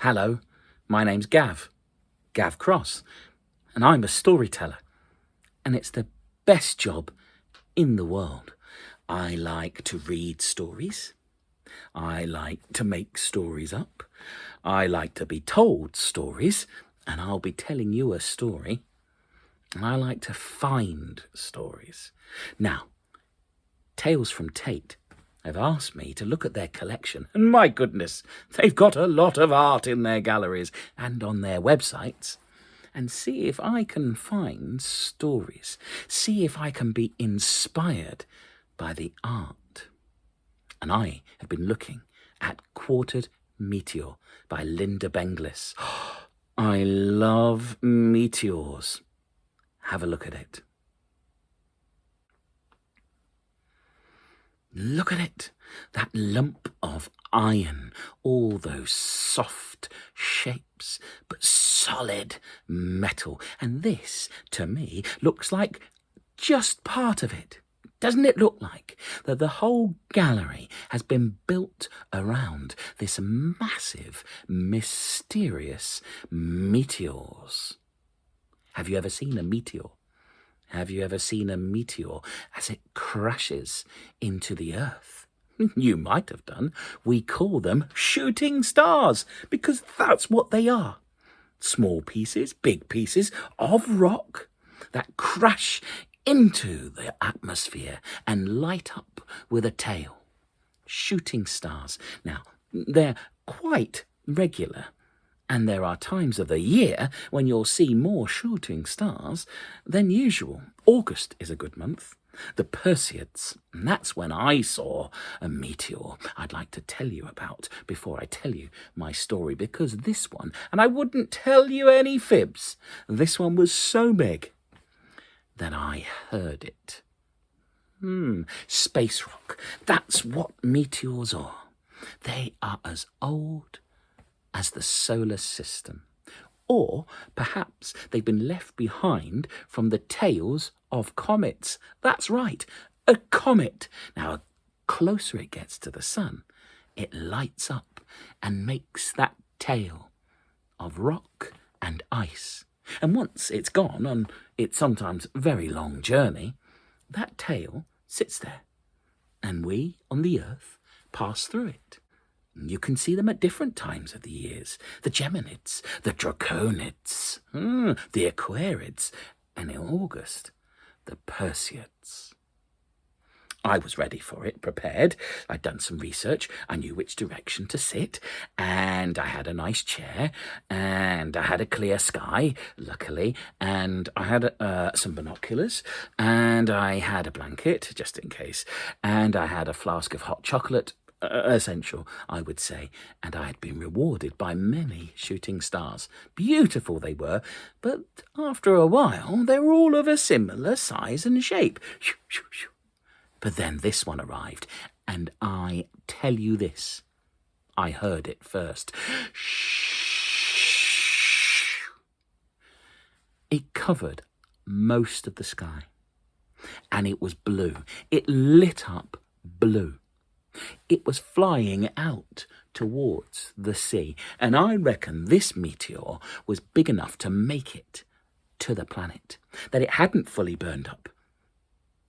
Hello, my name's Gav Cross, and I'm a storyteller, and it's the best job in the world. I like to read stories. I like to make stories up. I like to be told stories, and I'll be telling you a story. And I like to find stories. Now, Tales from Tate have asked me to look at their collection, and my goodness, they've got a lot of art in their galleries and on their websites, and see if I can find stories, see if I can be inspired by the art. And I have been looking at Quartered Meteor by Lynda Benglis. I love meteors. Have a look at it. Look at it, that lump of iron, all those soft shapes, but solid metal. And this, to me, looks like just part of it. Doesn't it look like that the whole gallery has been built around this massive, mysterious meteors? Have you ever seen a meteor? Have you ever seen a meteor as it crashes into the earth? You might have done. We call them shooting stars because that's what they are. Small pieces, big pieces of rock that crash into the atmosphere and light up with a tail. Shooting stars. Now, they're quite regular. And there are times of the year when you'll see more shooting stars than usual. August is a good month. The Perseids, and that's when I saw a meteor I'd like to tell you about before I tell you my story, because this one, and I wouldn't tell you any fibs, this one was so big that I heard it. Space rock, that's what meteors are. They are as old as the solar system. Or perhaps they've been left behind from the tails of comets. That's right, a comet. Now, the closer it gets to the sun, it lights up and makes that tail of rock and ice. And once it's gone on its sometimes very long journey, that tail sits there. And we on the Earth pass through it. You can see them at different times of the years. The Geminids, the Draconids, the Aquarids, and in August, the Perseids. I was ready for it, prepared. I'd done some research. I knew which direction to sit, and I had a nice chair, and I had a clear sky, luckily, and I had some binoculars, and I had a blanket, just in case, and I had a flask of hot chocolate, essential, I would say, and I had been rewarded by many shooting stars. Beautiful they were, but after a while they were all of a similar size and shape. Shoo, shoo, shoo. But then this one arrived, and I tell you this, I heard it first. Shh. It covered most of the sky, and it was blue. It lit up blue. It was flying out towards the sea, and I reckon this meteor was big enough to make it to the planet, that it hadn't fully burned up.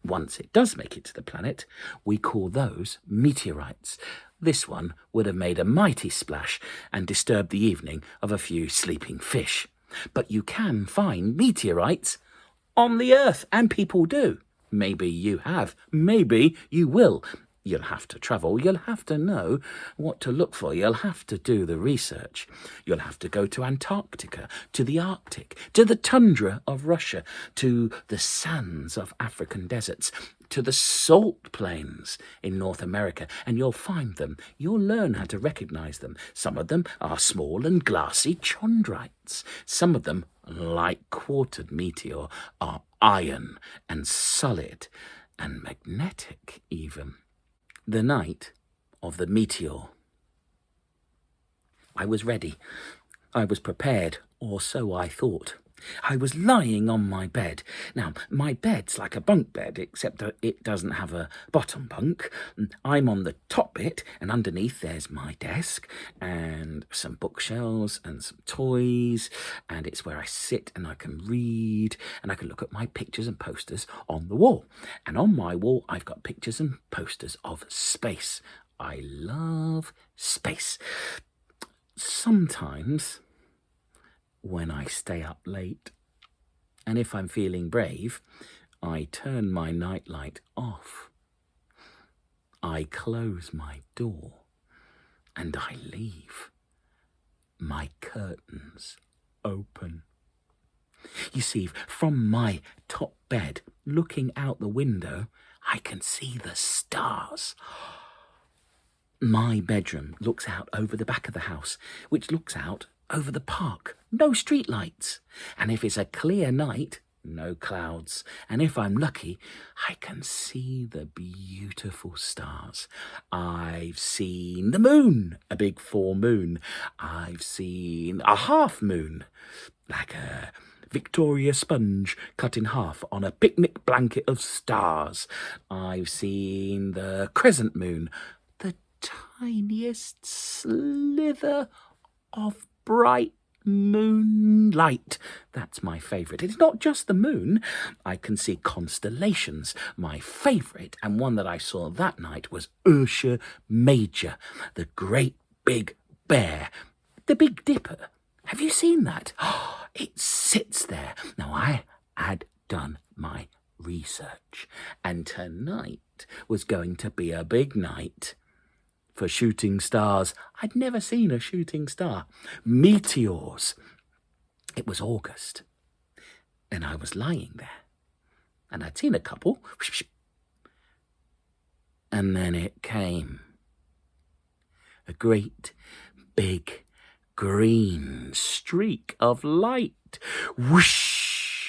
Once it does make it to the planet, we call those meteorites. This one would have made a mighty splash and disturbed the evening of a few sleeping fish. But you can find meteorites on the Earth, and people do. Maybe you have, maybe you will. You'll have to travel, you'll have to know what to look for, you'll have to do the research. You'll have to go to Antarctica, to the Arctic, to the tundra of Russia, to the sands of African deserts, to the salt plains in North America, and you'll find them. You'll learn how to recognize them. Some of them are small and glassy chondrites. Some of them, like Quartered Meteor, are iron and solid and magnetic even. The night of the meteor. I was ready. I was prepared, or so I thought. I was lying on my bed. Now, my bed's like a bunk bed, except that it doesn't have a bottom bunk. I'm on the top bit, and underneath there's my desk and some bookshelves and some toys, and it's where I sit and I can read and I can look at my pictures and posters on the wall. And on my wall, I've got pictures and posters of space. I love space. Sometimes, when I stay up late, and if I'm feeling brave, I turn my nightlight off. I close my door and I leave my curtains open. You see, from my top bed, looking out the window, I can see the stars. My bedroom looks out over the back of the house, which looks out over the park. No street lights. And if it's a clear night, no clouds. And if I'm lucky, I can see the beautiful stars. I've seen the moon, a big full moon. I've seen a half moon, like a Victoria sponge cut in half on a picnic blanket of stars. I've seen the crescent moon, the tiniest slither of bright moonlight. That's my favourite. It's not just the moon. I can see constellations. My favourite, and one that I saw that night, was Ursa Major, the great big bear, the Big Dipper. Have you seen that? Oh, it sits there. Now, I had done my research, and tonight was going to be a big night for shooting stars. I'd never seen a shooting star. Meteors. It was August, and I was lying there, and I'd seen a couple, and then it came. A great, big, green streak of light. Whoosh!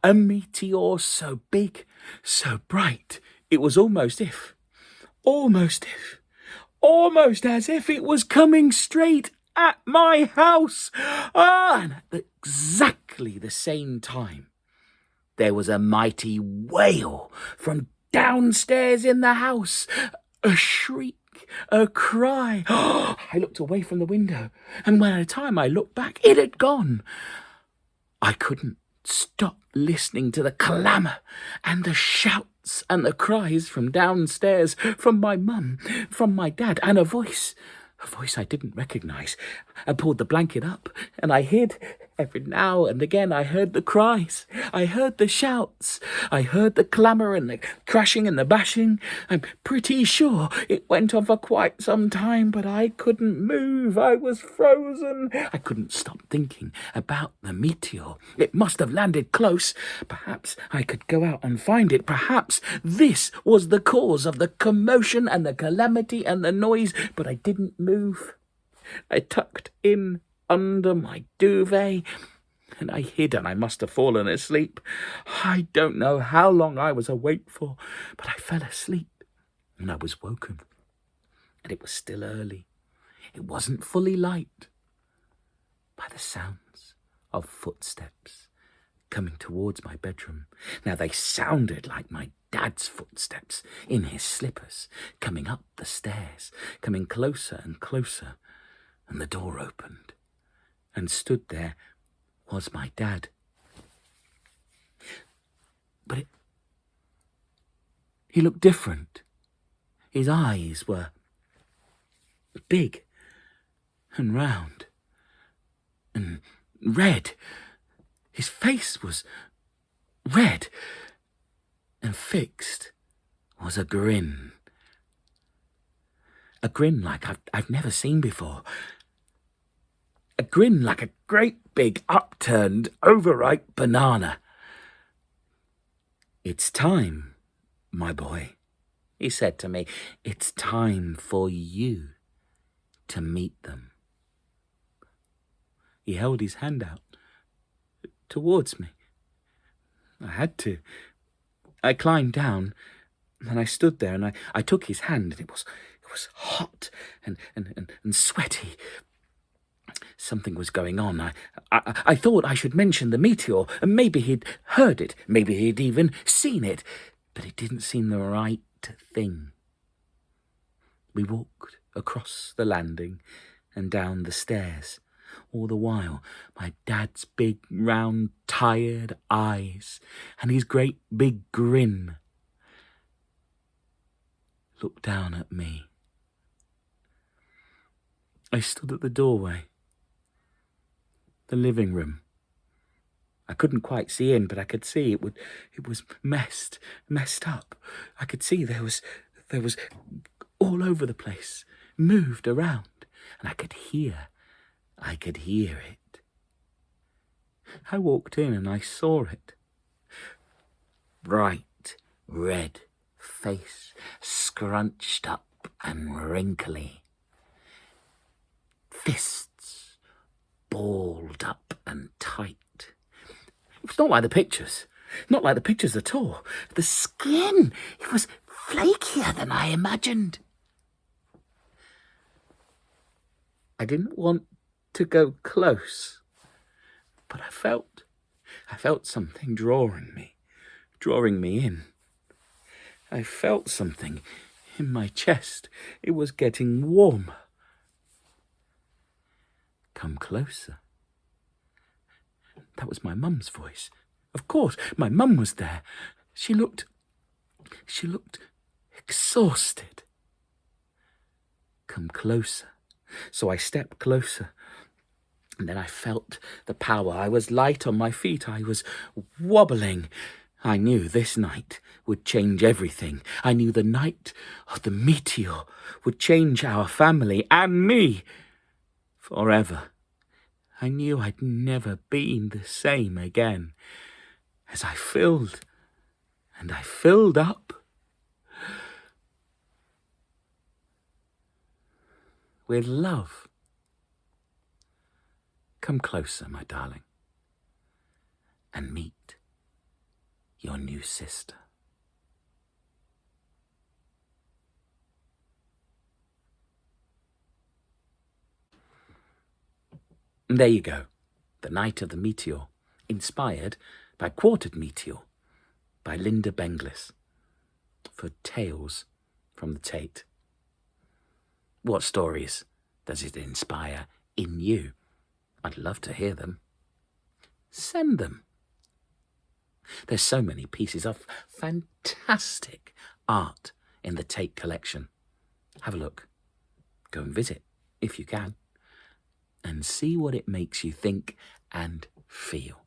A meteor so big, so bright, it was almost as if it was coming straight at my house. And at exactly the same time, there was a mighty wail from downstairs in the house. A shriek, a cry. I looked away from the window, and by the time I looked back, it had gone. I couldn't stop listening to the clamour and the shouts and the cries from downstairs, from my mum, from my dad, and a voice I didn't recognise. I pulled the blanket up and I hid. Every now and again I heard the cries, I heard the shouts, I heard the clamour and the crashing and the bashing. I'm pretty sure it went on for quite some time, but I couldn't move. I was frozen. I couldn't stop thinking about the meteor. It must have landed close. Perhaps I could go out and find it. Perhaps this was the cause of the commotion and the calamity and the noise, but I didn't move. I tucked in under my duvet, and I hid, and I must have fallen asleep. I don't know how long I was awake for, but I fell asleep, and I was woken, and it was still early. It wasn't fully light, by the sounds of footsteps coming towards my bedroom. Now, they sounded like my dad's footsteps in his slippers, coming up the stairs, coming closer and closer, and the door opened. And stood there was my dad. But he looked different. His eyes were big and round and red. His face was red, and fixed was a grin. A grin like I've never seen before. A grin like a great big upturned overripe banana. "It's time, my boy," he said to me. "It's time for you to meet them." He held his hand out towards me. I had to. I climbed down, and I stood there, and I took his hand, and it was hot and sweaty. Something was going on. I thought I should mention the meteor, and maybe he'd heard it, maybe he'd even seen it, but it didn't seem the right thing. We walked across the landing and down the stairs. All the while, my dad's big, round, tired eyes and his great big grin looked down at me. I stood at the doorway, the living room. I couldn't quite see in, but I could see it was messed up. I could see there was all over the place, moved around, and I could hear it. I walked in and I saw it. Bright red face, scrunched up and wrinkly. Fists balled up and tight. It was not like the pictures. Not like the pictures at all. The skin, it was flakier than I imagined. I didn't want to go close, but I felt something drawing me in. I felt something in my chest. It was getting warmer. Come closer. That was my mum's voice. Of course, my mum was there. She looked exhausted. Come closer. So I stepped closer, and then I felt the power. I was light on my feet. I was wobbling. I knew this night would change everything. I knew the night of the meteor would change our family and me forever. I knew I'd never been the same again. As I filled up with love. Come closer, my darling, and meet your new sister. And there you go, The Night of the Meteor, inspired by Quartered Meteor by Lynda Benglis for Tales from the Tate. What stories does it inspire in you? I'd love to hear them. Send them. There's so many pieces of fantastic art in the Tate collection. Have a look. Go and visit, if you can, and see what it makes you think and feel.